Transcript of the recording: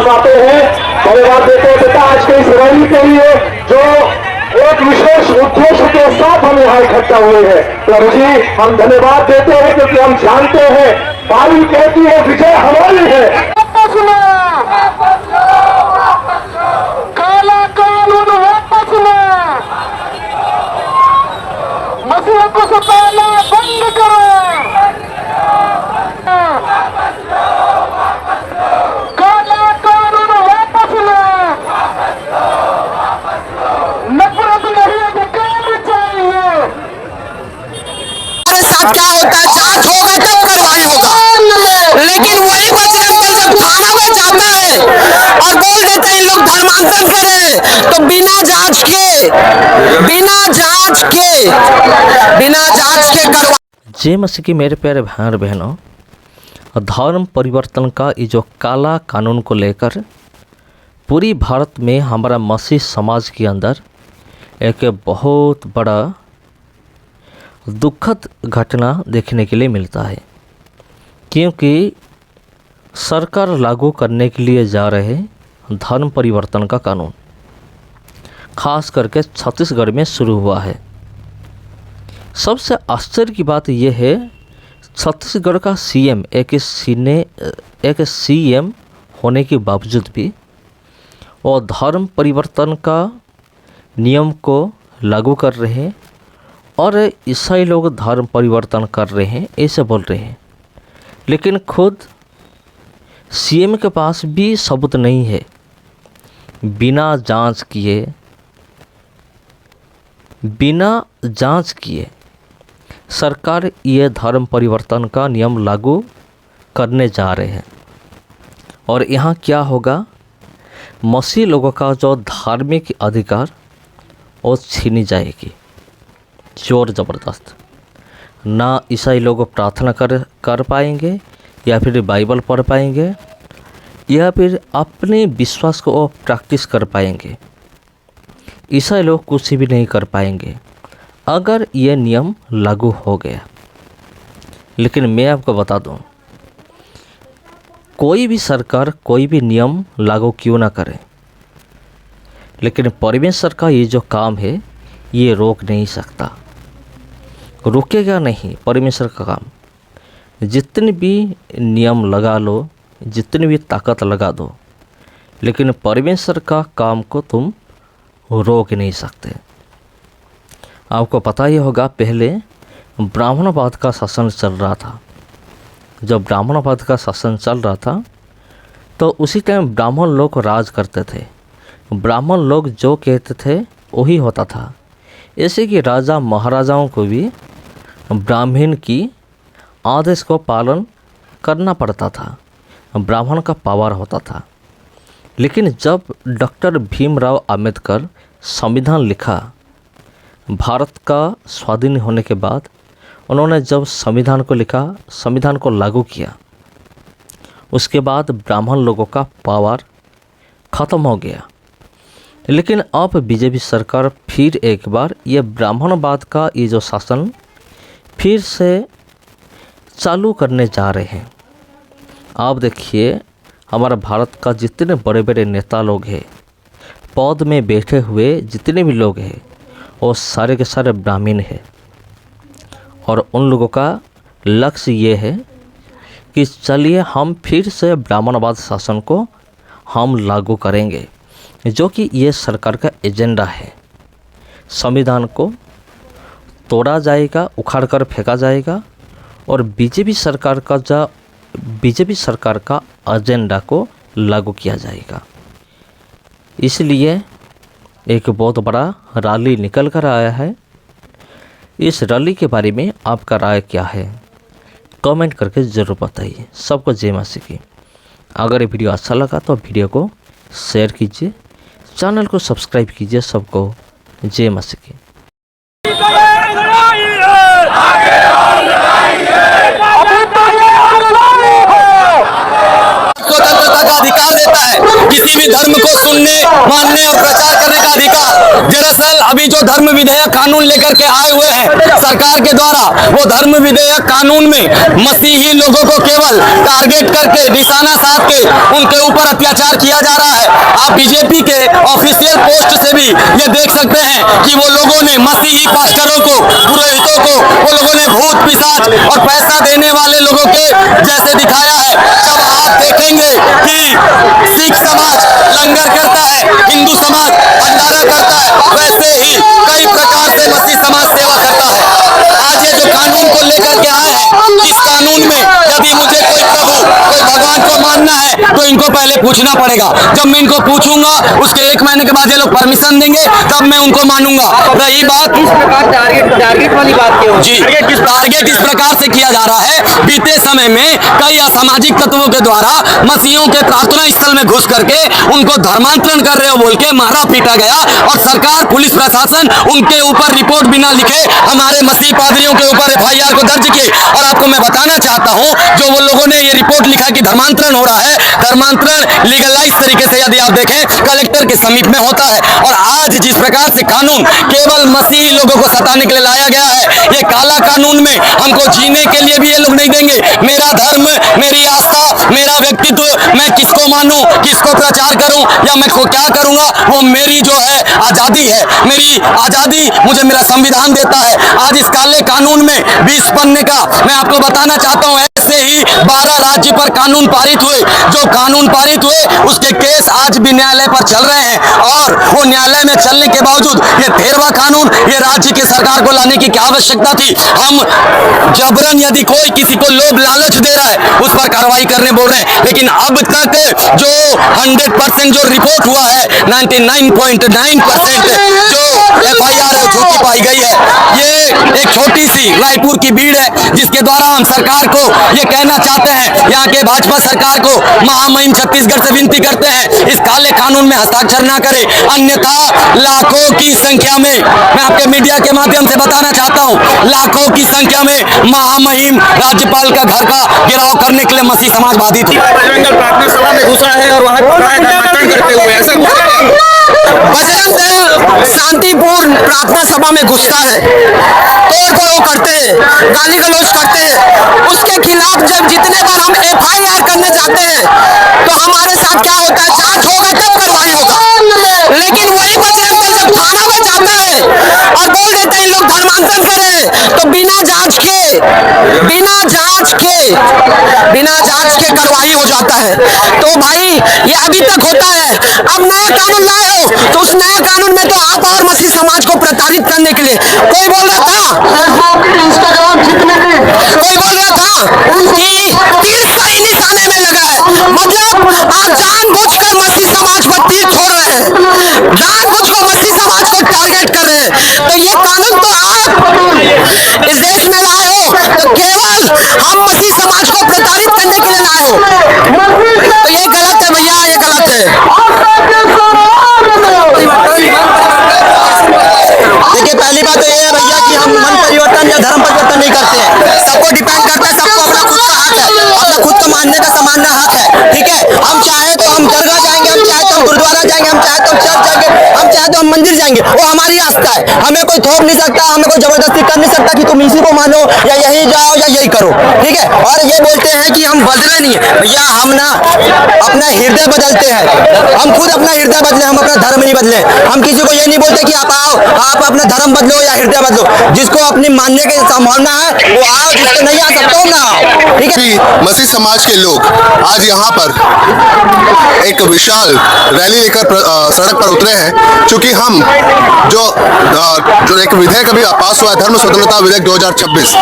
पास आते हैं, धन्यवाद देते हैं तथा आज के इस रैली के लिए जो एक विशेष उद्देश्य के साथ हम यहाँ इकट्ठा हुए हैं। प्रभु जी हम धन्यवाद देते हैं क्योंकि हम जानते हैं बाइबल कहती है विजय हमारी है। काला कानून वापस लो, मसीह को सताना बंद करो, काला कानून वापस लो, नफरत नहीं अधिकार चाहिए। हमारे साथ क्या होता है, जांच होगा तब कार्रवाई होगा, लेकिन वही बजरंग दल जब थाना में जाता है और बोल देते हैं लोग धर्मांतरण करे, तो बिना जांच के करवा। जय मसीह की मेरे प्यारे भाई और बहनों, धर्म परिवर्तन का ये जो काला कानून को लेकर पूरी भारत में हमारा मसीह समाज के अंदर एक बहुत बड़ा दुखद घटना देखने के लिए मिलता है, क्योंकि सरकार लागू करने के लिए जा रहे धर्म परिवर्तन का कानून खास करके छत्तीसगढ़ में शुरू हुआ है। सबसे आश्चर्य की बात यह है, छत्तीसगढ़ का सीएम एक सीएम होने के बावजूद भी वो धर्म परिवर्तन का नियम को लागू कर रहे हैं और ईसाई लोग धर्म परिवर्तन कर रहे हैं ऐसे बोल रहे हैं, लेकिन खुद सीएम के पास भी सबूत नहीं है। बिना जांच किए सरकार ये धर्म परिवर्तन का नियम लागू करने जा रहे हैं और यहाँ क्या होगा, मसीह लोगों का जो धार्मिक अधिकार वो छीनी जाएगी जोर ज़बरदस्त। ना ईसाई लोग प्रार्थना कर पाएंगे या फिर बाइबल पढ़ पाएंगे या फिर अपने विश्वास को प्रैक्टिस कर पाएंगे। ईसाई लोग कुछ भी नहीं कर पाएंगे अगर ये नियम लागू हो गया। लेकिन मैं आपको बता दूं, कोई भी सरकार कोई भी नियम लागू क्यों ना करे, लेकिन परमेश्वर का ये जो काम है ये रोक नहीं सकता, रुकेगा नहीं परमेश्वर का काम। जितने भी नियम लगा लो, जितनी भी ताकत लगा दो, लेकिन परमेश्वर का काम को तुम रोक नहीं सकते। आपको पता ही होगा, पहले ब्राह्मणवाद का शासन चल रहा था। जब ब्राह्मणवाद का शासन चल रहा था तो उसी टाइम ब्राह्मण लोग राज करते थे। ब्राह्मण लोग जो कहते थे वही होता था। ऐसे कि राजा महाराजाओं को भी ब्राह्मण की आदेश को पालन करना पड़ता था, ब्राह्मण का पावर होता था। लेकिन जब डॉक्टर भीमराव अंबेडकर संविधान लिखा, भारत का स्वाधीन होने के बाद उन्होंने जब संविधान को लिखा, संविधान को लागू किया, उसके बाद ब्राह्मण लोगों का पावर ख़त्म हो गया। लेकिन अब बीजेपी सरकार फिर एक बार ये ब्राह्मणवाद का ये जो शासन फिर से चालू करने जा रहे हैं। आप देखिए, हमारा भारत का जितने बड़े बड़े नेता लोग हैं, पद में बैठे हुए जितने भी लोग हैं, वो सारे के सारे ब्राह्मण हैं। और उन लोगों का लक्ष्य ये है कि चलिए हम फिर से ब्राह्मणवाद शासन को हम लागू करेंगे, जो कि ये सरकार का एजेंडा है। संविधान को तोड़ा जाएगा, उखाड़ कर फेंका जाएगा और बीजेपी सरकार का एजेंडा को लागू किया जाएगा। इसलिए एक बहुत बड़ा रैली निकल कर आया है। इस रैली के बारे में आपका राय क्या है, कमेंट करके ज़रूर बताइए। सबको जय मसीह की। अगर ये वीडियो अच्छा लगा तो वीडियो को शेयर कीजिए, चैनल को सब्सक्राइब कीजिए। सबको जय मसीह की। स्वतंत्रता का अधिकार देता है, किसी भी धर्म को सुनने, मानने और प्रचार करने का अधिकार। दरअसल अभी जो धर्म विधेयक कानून लेकर के आए हुए हैं सरकार के द्वारा, वो धर्म विधेयक कानून में मसीही लोगों को केवल टारगेट करके, निशाना साध के उनके ऊपर अत्याचार किया जा रहा है। आप बीजेपी के ऑफिशियल पोस्ट से भी ये देख सकते हैं कि वो लोगों ने मसीही पास्टरों को, पुरोहितों को, वो लोगों ने भूत पिशाच और पैसा देने वाले लोगों के जैसे दिखाया है। जब आप देखेंगे कि सिख समाज लंगर करता है, हिंदू समाज भंडारा करता है, वैसे ही कई प्रकार से मसीह समाज सेवा करता है। आज ये जो कानून को लेकर के आए हैं, इस कानून में यदि मुझे कोई प्रभु, कोई भगवान को मानना है तो इनको पहले पूछना पड़ेगा। जब मैं इनको पूछूंगा उसके 1 महीने के बाद ये लोग परमिशन देंगे, तब मैं उनको मानूंगा। रही बात किस प्रकार टारगेट वाली बात क्यों जी, टारगेट इस प्रकार से किया जा रहा है, बीते समय में कई असामाजिक तत्वों के द्वारा मसीहियों के प्रार्थना स्थल में घुस करके उनको धर्मांतरण कर रहे हो बोल के मारा पीटा गया, और सरकार, पुलिस प्रशासन उनके ऊपर रिपोर्ट बिना लिखे हमारे मसीह पादरियों के ऊपर FIR को दर्ज किए। और आपको मैं बताना चाहता हूं, जो वो लोगों ने ये रिपोर्ट लिखा कि धर्मांतरण हो रहा है, धर्मांतरण लीगलाइज तरीके से यदि आप देखें कलेक्टर के समीप में होता है। और आज जिस प्रकार से कानून केवल मसीही लोगों को सताने के लिए लाया गया है, ये काला कानून में हमको जीने के लिए भी ये लोग नहीं देंगे। मेरा धर्म, मेरी आस्था, मेरा व्यक्तित्व, मैं किसको मानूं, किसको प्रचार करूं या मैं को क्या करूंगा, वो मेरी जो है आजादी है। मेरी आजादी मुझे मेरा संविधान देता है। आज इस काले कानून में 20 पन्ने का मैं आपको बताना चाहता हूं, ऐसे ही 12 राज्य पर कानून पारित हुए। जो कानून पारित हुए उसके केस आज भी न्यायालय पर चल रहे हैं, और वो न्यायालय में चलने के बावजूद ये 13वां कानून ये राज्य की सरकार को लाने की क्या आवश्यकता थी। हम जबरन यदि कोई किसी को लोभ लालच दे रहा है उस पर कार्रवाई करने बोल रहे हैं, लेकिन अब तक जो 100% जो रिपोर्ट हुआ है, 99.9% जो FIR है झूठी पाई गई है। ये एक छोटी सी रायपुर की भीड़ है जिसके द्वारा हम सरकार को ये कहना चाहते हैं, यहाँ के भाजपा सरकार को महामहिम छत्तीसगढ़ से विनती करते हैं, इस काले कानून में हस्ताक्षर ना करे, अन्यथा लाखों की संख्या में, मैं आपके मीडिया के माध्यम से बताना चाहता हूँ, लाखों की संख्या में महामहिम राज्यपाल का घर का घेराव करने के लिए मसीह समाज बाधित है। प्रार्थना सभा में घुसा है और वहाँ करते हुए ऐसा बजरंग दल शांतिपूर्ण प्रार्थना सभा में घुसता है, तोड़ फोड़ करते हैं, गाली गलौज करते हैं। उसके खिलाफ जब जितने बार हम FIR करने जाते हैं तो हमारे साथ क्या होता है, जांच होगा तब कार्रवाई होगा। लेकिन वही बजरंग दल जब थाना में जाता है और बोल देते हैं लोग धर्मांतरण करे, तो बिना जांच के कार्रवाई हो जाता है। तो भाई ये अभी तक होता है। अब नया कानून लाए हो तो उस नया कानून में तो आप और मसीह समाज को प्रताड़ित करने के लिए कोई बोल रहा था कि तीर सही निशाने में लगा है, मतलब आप जानबूझकर मसीह समाज पर तीर छोड़ रहे हैं, जानबूझकर मसीह समाज को टारगेट कर रहे हैं। तो ये कानून तो आप इस देश में लाए हो तो केवल हम मसीह समाज को प्रताड़ित करने के लिए लाए हो, तो ये गलत है भैया, ये गलत है। देखिए पहली बात तो ये है भैया कि हम मन परिवर्तन या धर्म परिवर्तन नहीं करते हैं, सबको डिपेंड करता है, सबको अपना खुद का हक है, अपना खुद का मानने का सामान्य हक है, ठीक है। हम चाहे तो हम दरगाह जाएंगे, हम चाहे तो हम गुरुद्वारा जाएंगे, हम चाहे तो हम चर्च जाएंगे, हम चाहे तो हम मंदिर जाएंगे, वो हमारी आस्था है। हमें कोई थोप नहीं सकता, हमें कोई जबरदस्ती कर नहीं सकता कि तुम इसी को मानो या यही जाओ या यही करो, ठीक है। और ये बोलते हैं कि हम बदले नहीं है भैया, हम ना अपना हृदय बदलते हैं, हम खुद अपना हृदय बदले, हम अपना धर्म नहीं बदले। हम किसी को ये नहीं बोलते कि आप आओ, आप अपना धर्म बदलो या हृदय बदलो, जिसको अपनी मानने की संभावना है वो आओ, जिसको नहीं आ सकता हो ना आओ, ठीक है। मसीह समाज के लोग आज यहाँ पर एक विशाल रैली लेकर सड़क पर उतरे हैं, क्योंकि हम जो एक विधेयक अभी पास हुआ है, धर्म स्वतंत्रता विधेयक 2026,